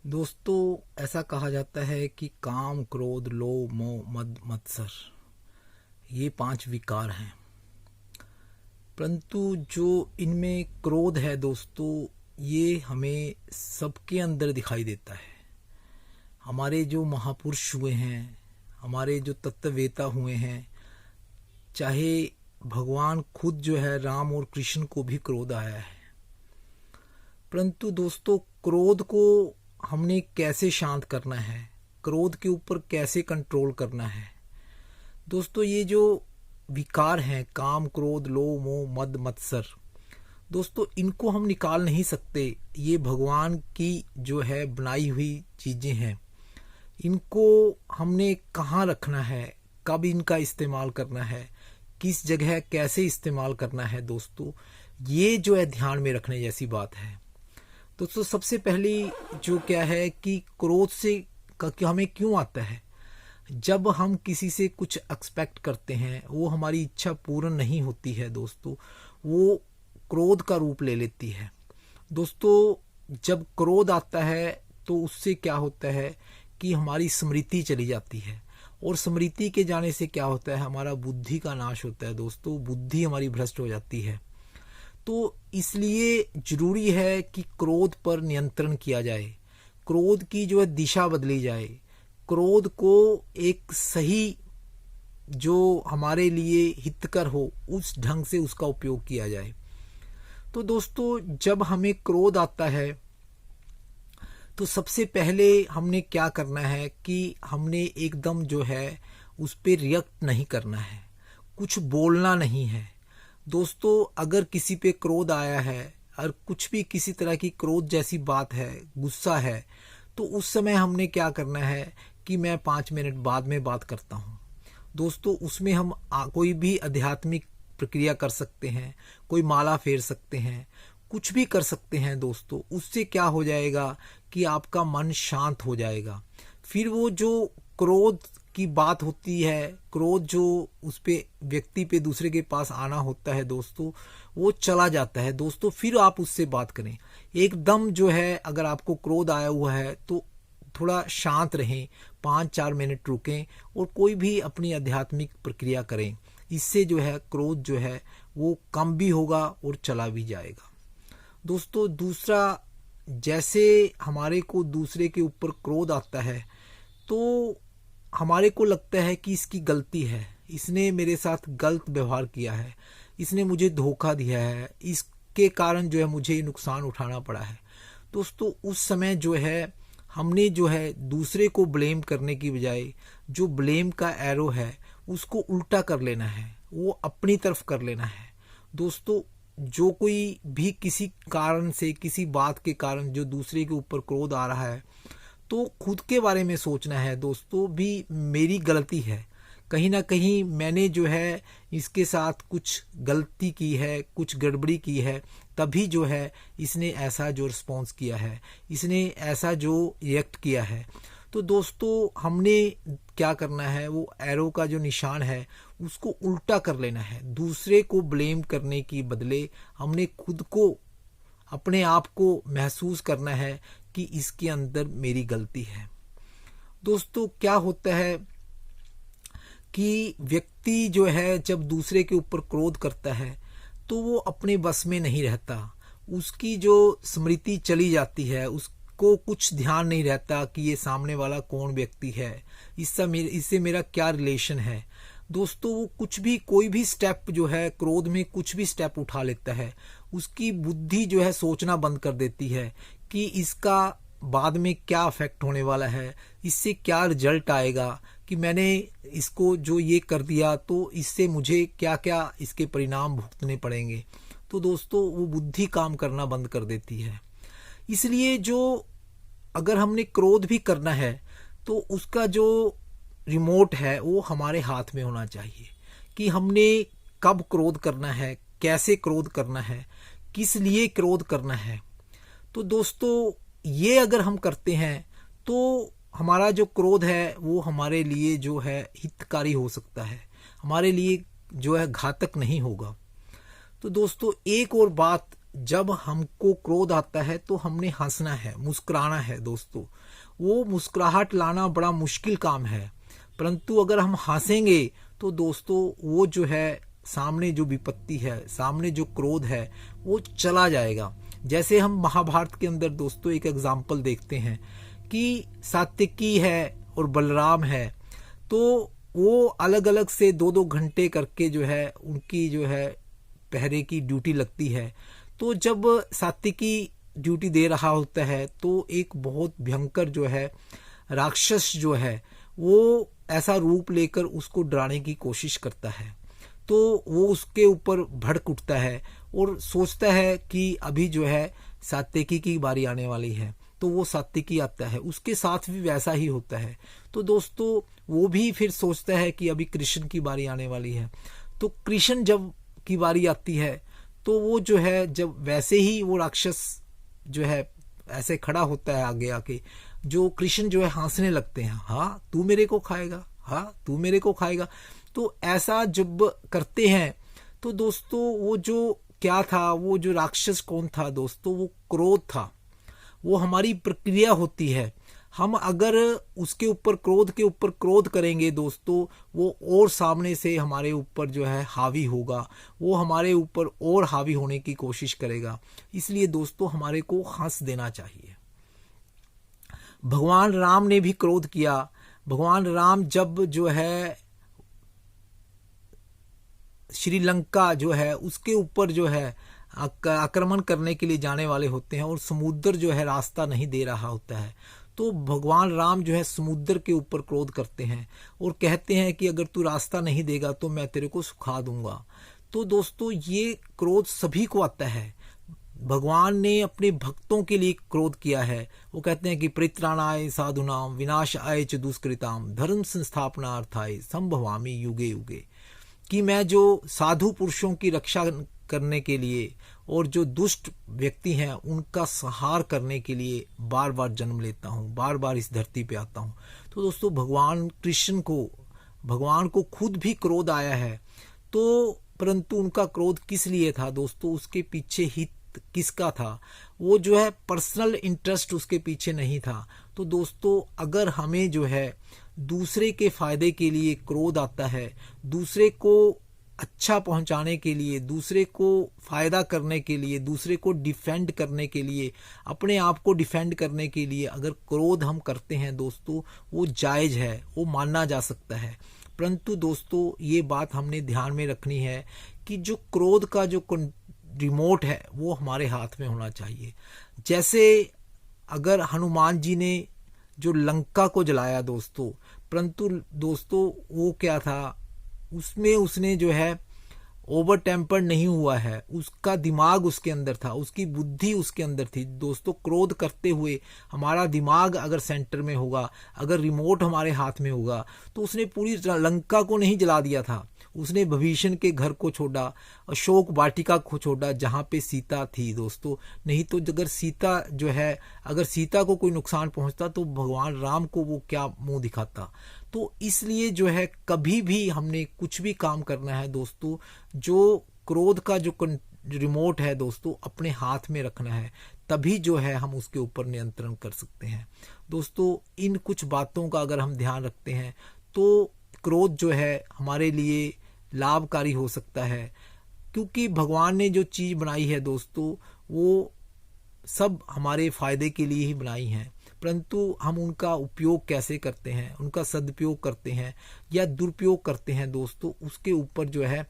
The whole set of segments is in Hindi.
दोस्तों, ऐसा कहा जाता है कि काम, क्रोध, लोभ, मोह, मद, मत्सर ये 5 विकार हैं। परंतु जो इनमें क्रोध है दोस्तों, ये हमें सबके अंदर दिखाई देता है। हमारे जो महापुरुष हुए हैं, हमारे जो तत्ववेता हुए हैं, चाहे भगवान खुद जो है राम और कृष्ण को भी क्रोध आया है। परंतु दोस्तों, क्रोध को हमने कैसे शांत करना है, क्रोध के ऊपर कैसे कंट्रोल करना है। दोस्तों, ये जो विकार हैं, काम, क्रोध, लोभ, मोह, मद, मत्सर, दोस्तों इनको हम निकाल नहीं सकते। ये भगवान की जो है बनाई हुई चीज़ें हैं। इनको हमने कहाँ रखना है, कब इनका इस्तेमाल करना है, किस जगह कैसे इस्तेमाल करना है, दोस्तों ये जो है ध्यान में रखने जैसी बात है। दोस्तों, सबसे पहली जो क्या है कि क्रोध से हमें क्यों आता है। जब हम किसी से कुछ एक्सपेक्ट करते हैं, वो हमारी इच्छा पूर्ण नहीं होती है दोस्तों, वो क्रोध का रूप ले लेती है। दोस्तों, जब क्रोध आता है तो उससे क्या होता है कि हमारी स्मृति चली जाती है, और स्मृति के जाने से क्या होता है, हमारा बुद्धि का नाश होता है। दोस्तों, बुद्धि हमारी भ्रष्ट हो जाती है। तो इसलिए जरूरी है कि क्रोध पर नियंत्रण किया जाए, क्रोध की जो है दिशा बदली जाए, क्रोध को एक सही जो हमारे लिए हितकर हो उस ढंग से उसका उपयोग किया जाए। तो दोस्तों, जब हमें क्रोध आता है तो सबसे पहले हमने क्या करना है कि हमने एकदम जो है उस पर रिएक्ट नहीं करना है, कुछ बोलना नहीं है। दोस्तों, अगर किसी पे क्रोध आया है और कुछ भी किसी तरह की क्रोध जैसी बात है, गुस्सा है, तो उस समय हमने क्या करना है कि मैं 5 मिनट बाद में बात करता हूँ। दोस्तों, उसमें हम कोई भी आध्यात्मिक प्रक्रिया कर सकते हैं, कोई माला फेर सकते हैं, कुछ भी कर सकते हैं। दोस्तों, उससे क्या हो जाएगा कि आपका मन शांत हो जाएगा। फिर वो जो क्रोध की बात होती है, क्रोध जो उस पे व्यक्ति पे दूसरे के पास आना होता है दोस्तों, वो चला जाता है। दोस्तों, फिर आप उससे बात करें। एकदम जो है अगर आपको क्रोध आया हुआ है तो थोड़ा शांत रहें, 5-4 मिनट रुकें और कोई भी अपनी आध्यात्मिक प्रक्रिया करें। इससे जो है क्रोध जो है वो कम भी होगा और चला भी जाएगा। दोस्तों, दूसरा, जैसे हमारे को दूसरे के ऊपर क्रोध आता है तो हमारे को लगता है कि इसकी गलती है, इसने मेरे साथ गलत व्यवहार किया है, इसने मुझे धोखा दिया है, इसके कारण जो है मुझे नुकसान उठाना पड़ा है। दोस्तों, उस समय जो है हमने जो है दूसरे को ब्लेम करने की बजाय जो ब्लेम का एरो है उसको उल्टा कर लेना है, वो अपनी तरफ कर लेना है। दोस्तों, जो कोई भी किसी कारण से, किसी बात के कारण जो दूसरे के ऊपर क्रोध आ रहा है, तो खुद के बारे में सोचना है। दोस्तों, भी मेरी गलती है, कहीं ना कहीं मैंने जो है इसके साथ कुछ गलती की है, कुछ गड़बड़ी की है, तभी जो है इसने ऐसा जो रिस्पॉन्स किया है, इसने ऐसा जो रिएक्ट किया है। तो दोस्तों, हमने क्या करना है, वो एरो का जो निशान है उसको उल्टा कर लेना है। दूसरे को ब्लेम करने की बदले हमने खुद को, अपने आप को महसूस करना है कि इसके अंदर मेरी गलती है। दोस्तों, क्या होता है कि व्यक्ति जो है जब दूसरे के ऊपर क्रोध करता है तो वो अपने बस में नहीं रहता, उसकी जो स्मृति चली जाती है, उसको कुछ ध्यान नहीं रहता कि ये सामने वाला कौन व्यक्ति है, इससे मेरा क्या रिलेशन है। दोस्तों, वो कुछ भी, कोई भी स्टेप जो है क्रोध में कुछ भी स्टेप उठा लेता है, उसकी बुद्धि जो है सोचना बंद कर देती है कि इसका बाद में क्या इफेक्ट होने वाला है, इससे क्या रिजल्ट आएगा, कि मैंने इसको जो ये कर दिया तो इससे मुझे क्या क्या इसके परिणाम भुगतने पड़ेंगे। तो दोस्तों, वो बुद्धि काम करना बंद कर देती है। इसलिए जो अगर हमने क्रोध भी करना है तो उसका जो रिमोट है वो हमारे हाथ में होना चाहिए कि हमने कब क्रोध करना है, कैसे क्रोध करना है, किस लिए क्रोध करना है। तो दोस्तों, ये अगर हम करते हैं तो हमारा जो क्रोध है वो हमारे लिए जो है हितकारी हो सकता है, हमारे लिए जो है घातक नहीं होगा। तो दोस्तों, एक और बात जब हमको क्रोध आता है तो हमने हंसना है, मुस्कुराना है दोस्तों। वो मुस्कुराहट लाना बड़ा मुश्किल काम है, परंतु अगर हम हंसेंगे तो दोस्तों वो जो है सामने जो विपत्ति है, सामने जो क्रोध है, वो चला जाएगा। जैसे हम महाभारत के अंदर दोस्तों एक एग्जाम्पल देखते हैं कि सात्यकी है और बलराम है, तो वो अलग अलग से 2-2 घंटे करके जो है उनकी जो है पहरे की ड्यूटी लगती है। तो जब सात्यकी ड्यूटी दे रहा होता है तो एक बहुत भयंकर जो है राक्षस जो है वो ऐसा रूप लेकर उसको डराने की कोशिश करता है। तो वो उसके ऊपर भड़क उठता है और सोचता है कि अभी जो है सात्यकी की बारी आने वाली है, तो वो सात्यकी आता है। उसके साथ भी वैसा ही होता है। तो दोस्तों वो भी फिर सोचता है कि अभी कृष्ण की बारी आने वाली है। तो कृष्ण जब की बारी आती है तो वो जो है जब वैसे ही वो राक्षस जो है ऐसे खड़ा होता है आगे आके, जो कृष्ण जो है हंसने लगते हैं, हाँ तू मेरे को खाएगा, हाँ तू मेरे को खाएगा। तो ऐसा जब करते हैं तो दोस्तों वो जो क्या था, वो जो राक्षस कौन था दोस्तों, वो क्रोध था। वो हमारी प्रक्रिया होती है। हम अगर उसके ऊपर क्रोध के ऊपर क्रोध करेंगे दोस्तों, वो और सामने से हमारे ऊपर जो है हावी होगा, वो हमारे ऊपर और हावी होने की कोशिश करेगा। इसलिए दोस्तों हमारे को हंस देना चाहिए। भगवान राम ने भी क्रोध किया। भगवान राम जब जो है श्रीलंका जो है उसके ऊपर जो है आक्रमण करने के लिए जाने वाले होते हैं और समुद्र जो है रास्ता नहीं दे रहा होता है, तो भगवान राम जो है समुद्र के ऊपर क्रोध करते हैं और कहते हैं कि अगर तू रास्ता नहीं देगा तो मैं तेरे को सुखा दूंगा। तो दोस्तों ये क्रोध सभी को आता है। भगवान ने अपने भक्तों के लिए क्रोध किया है। वो कहते हैं कि परित्राणाय साधुनाम विनाशाय च दुष्कृताम धर्म संस्थापनार्थाय संभवामि युगे युगे, कि मैं जो साधु पुरुषों की रक्षा करने के लिए और जो दुष्ट व्यक्ति हैं उनका संहार करने के लिए बार बार जन्म लेता हूँ, बार बार इस धरती पे आता हूँ। तो दोस्तों भगवान कृष्ण को, भगवान को खुद भी क्रोध आया है, तो परंतु उनका क्रोध किस लिए था दोस्तों, उसके पीछे हित किसका था, वो जो है पर्सनल इंटरेस्ट उसके पीछे नहीं था। तो दोस्तों अगर हमें जो है दूसरे के फायदे के लिए क्रोध आता है, दूसरे को अच्छा पहुंचाने के लिए, दूसरे को फायदा करने के लिए, दूसरे को डिफेंड करने के लिए, अपने आप को डिफेंड करने के लिए अगर क्रोध हम करते हैं दोस्तों, वो जायज है, वो माना जा सकता है। परंतु दोस्तों ये बात हमने ध्यान में रखनी है कि जो क्रोध का जो रिमोट है वो हमारे हाथ में होना चाहिए। जैसे अगर हनुमान जी ने जो लंका को जलाया दोस्तों, परंतु दोस्तों वो क्या था, उसमें उसने जो है ओवर टेम्पर्ड नहीं हुआ है, उसका दिमाग उसके अंदर था, उसकी बुद्धि उसके अंदर थी। दोस्तों क्रोध करते हुए हमारा दिमाग अगर सेंटर में होगा, अगर रिमोट हमारे हाथ में होगा, तो उसने पूरी लंका को नहीं जला दिया था। उसने विभीषण के घर को छोड़ा, अशोक वाटिका को छोड़ा जहाँ पे सीता थी दोस्तों। नहीं तो अगर सीता जो है, अगर सीता को कोई नुकसान पहुंचता तो भगवान राम को वो क्या मुंह दिखाता। तो इसलिए जो है कभी भी हमने कुछ भी काम करना है दोस्तों, जो क्रोध का जो रिमोट है दोस्तों अपने हाथ में रखना है, तभी जो है हम उसके ऊपर नियंत्रण कर सकते हैं। दोस्तों इन कुछ बातों का अगर हम ध्यान रखते हैं तो क्रोध जो है हमारे लिए लाभकारी हो सकता है, क्योंकि भगवान ने जो चीज़ बनाई है दोस्तों वो सब हमारे फायदे के लिए ही बनाई हैं। परंतु हम उनका उपयोग कैसे करते हैं, उनका सदुपयोग करते हैं या दुरुपयोग करते हैं दोस्तों, उसके ऊपर जो है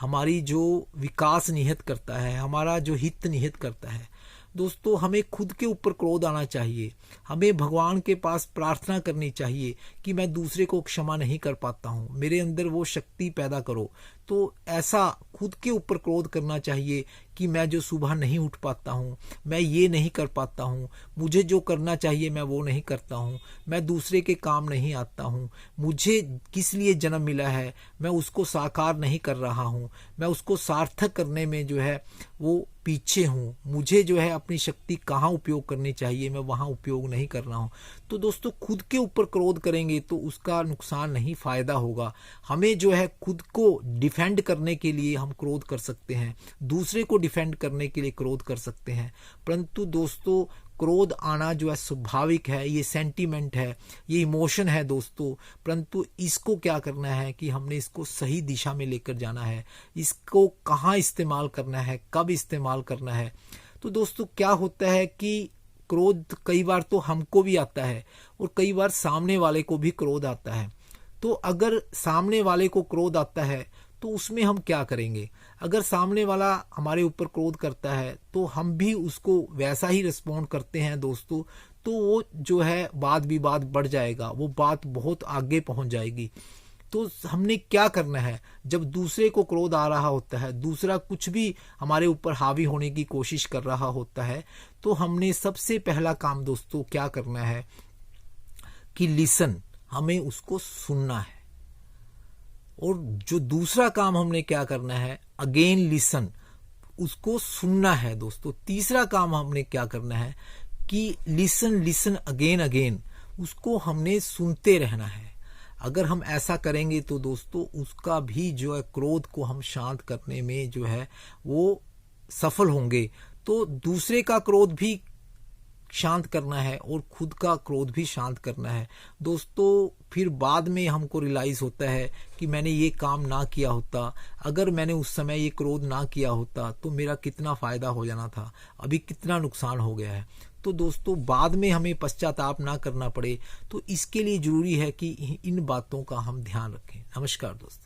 हमारी जो विकास निहित करता है, हमारा जो हित निहित करता है। दोस्तों हमें खुद के ऊपर क्रोध आना चाहिए। हमें भगवान के पास प्रार्थना करनी चाहिए कि मैं दूसरे को क्षमा नहीं कर पाता हूँ, मेरे अंदर वो शक्ति पैदा करो। तो ऐसा खुद के ऊपर क्रोध करना चाहिए कि मैं जो सुबह नहीं उठ पाता हूँ, मैं ये नहीं कर पाता हूँ, मुझे जो करना चाहिए मैं वो नहीं करता हूँ, मैं दूसरे के काम नहीं आता हूँ, मुझे किस लिए जन्म मिला है मैं उसको साकार नहीं कर रहा हूँ, मैं उसको सार्थक करने में जो है वो पीछे हूँ, मुझे जो है अपनी शक्ति कहाँ उपयोग करनी चाहिए मैं वहाँ उपयोग नहीं कर रहा हूँ। तो दोस्तों खुद के ऊपर क्रोध करेंगे तो उसका नुकसान नहीं, फायदा होगा। हमें जो है खुद को डिफेंड करने के लिए हम क्रोध कर सकते हैं, दूसरे को डिफेंड करने के लिए क्रोध कर सकते हैं। परंतु दोस्तों क्रोध आना जो है स्वाभाविक है, ये सेंटीमेंट है, ये इमोशन है दोस्तों। परंतु इसको क्या करना है कि हमने इसको सही दिशा में लेकर जाना है। इसको कहाँ इस्तेमाल करना है, कब इस्तेमाल करना है। तो दोस्तों क्या होता है कि क्रोध कई बार तो हमको भी आता है और कई बार सामने वाले को भी क्रोध आता है। तो अगर सामने वाले को क्रोध आता है तो उसमें हम क्या करेंगे? अगर सामने वाला हमारे ऊपर क्रोध करता है तो हम भी उसको वैसा ही रिस्पॉन्ड करते हैं दोस्तों, तो वो जो है वाद विवाद बढ़ जाएगा, वो बात बहुत आगे पहुंच जाएगी। तो हमने क्या करना है? जब दूसरे को क्रोध आ रहा होता है, दूसरा कुछ भी हमारे ऊपर हावी होने की कोशिश कर रहा होता है, तो हमने सबसे पहला काम दोस्तों क्या करना है कि लिसन, हमें उसको सुनना है। और जो दूसरा काम हमने क्या करना है, अगेन लिसन, उसको सुनना है दोस्तों। तीसरा काम हमने क्या करना है कि लिसन अगेन अगेन, उसको हमने सुनते रहना है। अगर हम ऐसा करेंगे तो दोस्तों उसका भी जो है क्रोध को हम शांत करने में जो है वो सफल होंगे। तो दूसरे का क्रोध भी शांत करना है और खुद का क्रोध भी शांत करना है दोस्तों। फिर बाद में हमको रियलाइज होता है कि मैंने ये काम ना किया होता, अगर मैंने उस समय ये क्रोध ना किया होता तो मेरा कितना फायदा हो जाना था, अभी कितना नुकसान हो गया है। तो दोस्तों बाद में हमें पश्चाताप ना करना पड़े, तो इसके लिए जरूरी है कि इन बातों का हम ध्यान रखें। नमस्कार दोस्तों।